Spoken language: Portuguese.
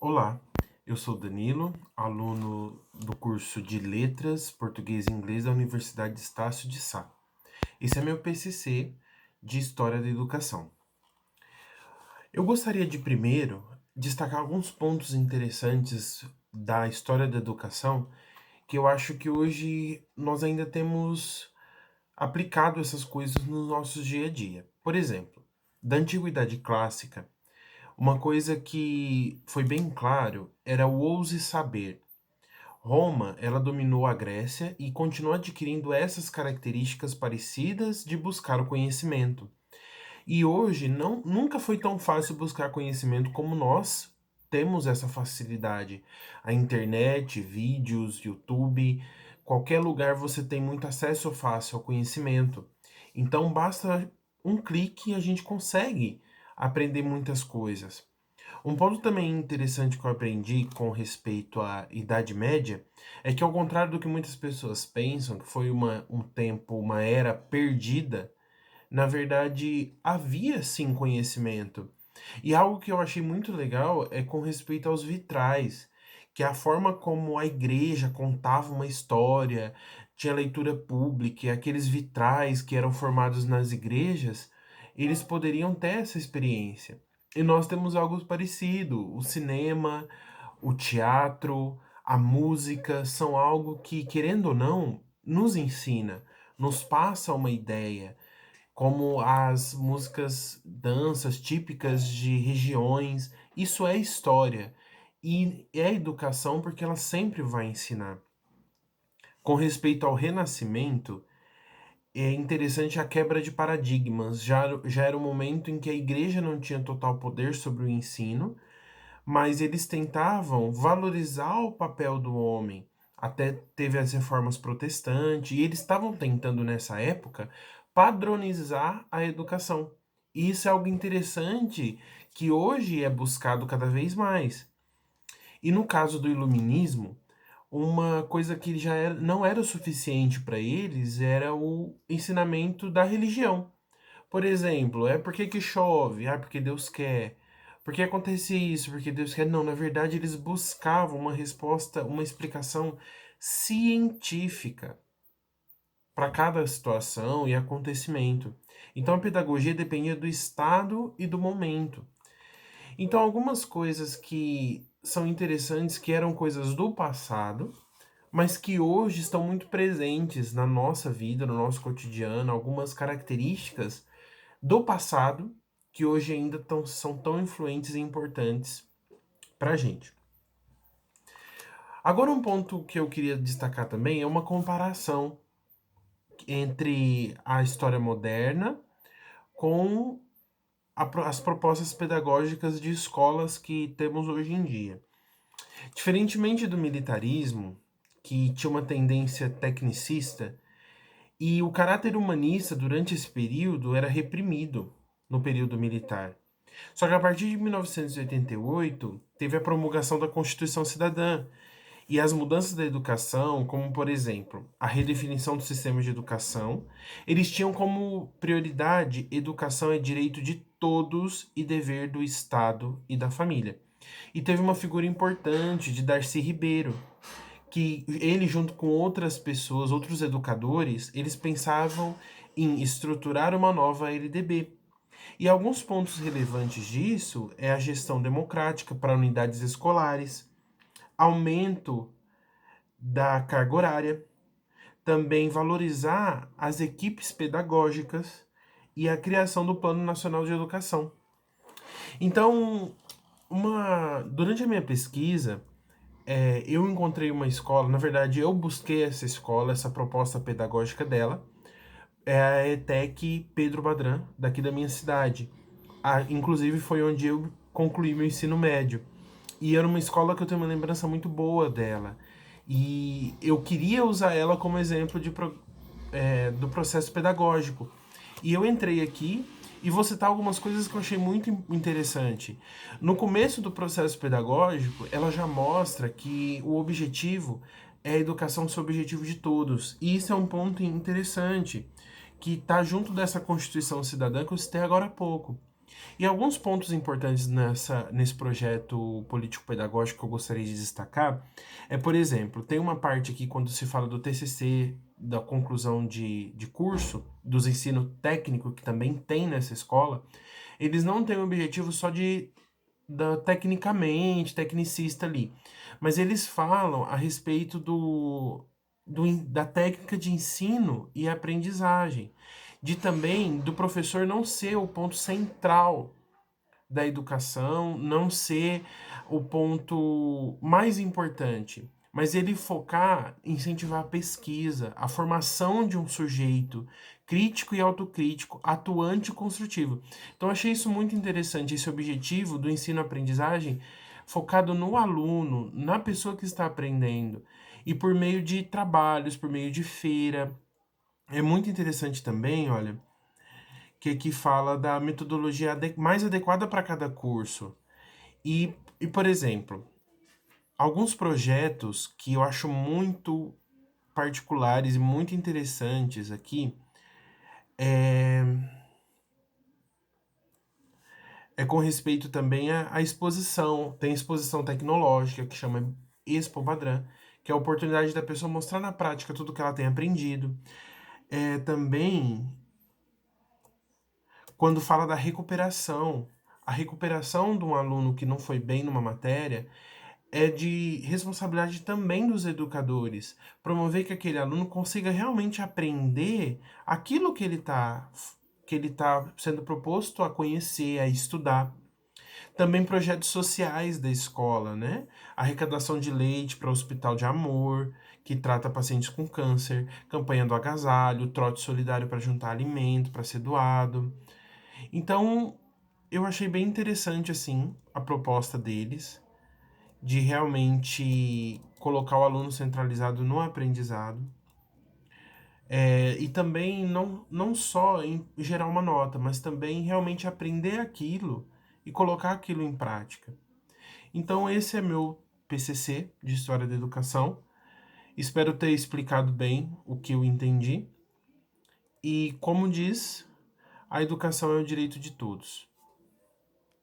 Olá, eu sou Danilo, aluno do curso de Letras, Português e Inglês da Universidade Estácio de Sá. Esse é meu PCC de História da Educação. Eu gostaria de primeiro destacar alguns pontos interessantes da história da educação que eu acho que hoje nós ainda temos aplicado essas coisas no nosso dia a dia. Por exemplo, da Antiguidade Clássica, uma coisa que foi bem claro era o ouse saber. Roma, ela dominou a Grécia e continuou adquirindo essas características parecidas de buscar o conhecimento. E hoje nunca foi tão fácil buscar conhecimento como nós temos essa facilidade. A internet, vídeos, YouTube, qualquer lugar você tem muito acesso fácil ao conhecimento. Então basta um clique e a gente consegue aprender muitas coisas. Um ponto também interessante que eu aprendi com respeito à Idade Média é que, ao contrário do que muitas pessoas pensam, que foi um tempo, uma era perdida, na verdade havia sim conhecimento. E algo que eu achei muito legal é com respeito aos vitrais, que é a forma como a igreja contava uma história, tinha leitura pública, e aqueles vitrais que eram formados nas igrejas, eles poderiam ter essa experiência. E nós temos algo parecido. O cinema, o teatro, a música são algo que, querendo ou não, nos ensina, nos passa uma ideia, como as músicas, danças típicas de regiões. Isso é história e é educação porque ela sempre vai ensinar. Com respeito ao Renascimento, é interessante a quebra de paradigmas. Já era um momento em que a igreja não tinha total poder sobre o ensino, mas eles tentavam valorizar o papel do homem. Até teve as reformas protestantes, e eles estavam tentando, nessa época, padronizar a educação. E isso é algo interessante que hoje é buscado cada vez mais. E no caso do iluminismo, uma coisa que não era o suficiente para eles era o ensinamento da religião. Por exemplo, é porque que chove? Ah, porque Deus quer. Por que acontece isso? Porque Deus quer. Não, na verdade, eles buscavam uma resposta, uma explicação científica para cada situação e acontecimento. Então a pedagogia dependia do estado e do momento. Então algumas coisas que são interessantes, que eram coisas do passado, mas que hoje estão muito presentes na nossa vida, no nosso cotidiano, algumas características do passado que hoje ainda são tão influentes e importantes para a gente. Agora, um ponto que eu queria destacar também é uma comparação entre a história moderna com as propostas pedagógicas de escolas que temos hoje em dia. Diferentemente do militarismo, que tinha uma tendência tecnicista, e o caráter humanista durante esse período era reprimido no período militar. Só que a partir de 1988 teve a promulgação da Constituição Cidadã e as mudanças da educação, como por exemplo a redefinição do sistema de educação, eles tinham como prioridade educação é direito de todos e dever do Estado e da família. E teve uma figura importante de Darcy Ribeiro, que ele junto com outras pessoas, outros educadores, eles pensavam em estruturar uma nova LDB. E alguns pontos relevantes disso é a gestão democrática para unidades escolares, aumento da carga horária, também valorizar as equipes pedagógicas e a criação do Plano Nacional de Educação. Então, durante a minha pesquisa, eu encontrei uma escola, na verdade, eu busquei essa escola, essa proposta pedagógica dela, é a ETEC Pedro Badran, daqui da minha cidade. Inclusive foi onde eu concluí meu ensino médio. E era uma escola que eu tenho uma lembrança muito boa dela. E eu queria usar ela como exemplo do processo pedagógico. E eu entrei aqui e vou citar algumas coisas que eu achei muito interessante. No começo do processo pedagógico, ela já mostra que o objetivo é a educação ser o objetivo de todos. E isso é um ponto interessante, que está junto dessa Constituição Cidadã que eu citei agora há pouco. E alguns pontos importantes nesse projeto político-pedagógico que eu gostaria de destacar é, por exemplo, tem uma parte aqui quando se fala do TCC, da conclusão de curso, dos ensino técnico que também tem nessa escola, eles não têm o objetivo só tecnicamente, tecnicista ali, mas eles falam a respeito da técnica de ensino e aprendizagem, de também do professor não ser o ponto central da educação, não ser o ponto mais importante, mas ele focar, incentivar a pesquisa, a formação de um sujeito crítico e autocrítico, atuante e construtivo. Então, achei isso muito interessante, esse objetivo do ensino-aprendizagem focado no aluno, na pessoa que está aprendendo, e por meio de trabalhos, por meio de feira. É muito interessante também, olha, que aqui fala da metodologia mais adequada para cada curso. Por exemplo, alguns projetos que eu acho muito particulares e muito interessantes aqui é, é com respeito também à exposição. Tem exposição tecnológica, que chama Expo Padrão, que é a oportunidade da pessoa mostrar na prática tudo que ela tem aprendido. Também quando fala da recuperação. A recuperação de um aluno que não foi bem numa matéria é de responsabilidade também dos educadores. Promover que aquele aluno consiga realmente aprender aquilo que ele tá sendo proposto a conhecer, a estudar. Também projetos sociais da escola, né? Arrecadação de leite para o Hospital de Amor, que trata pacientes com câncer, campanha do agasalho, trote solidário para juntar alimento para ser doado. Então, eu achei bem interessante assim a proposta deles de realmente colocar o aluno centralizado no aprendizado. E também não só em gerar uma nota, mas também realmente aprender aquilo e colocar aquilo em prática. Então, esse é meu PCC de História da Educação. Espero ter explicado bem o que eu entendi. E, como diz, a educação é o direito de todos.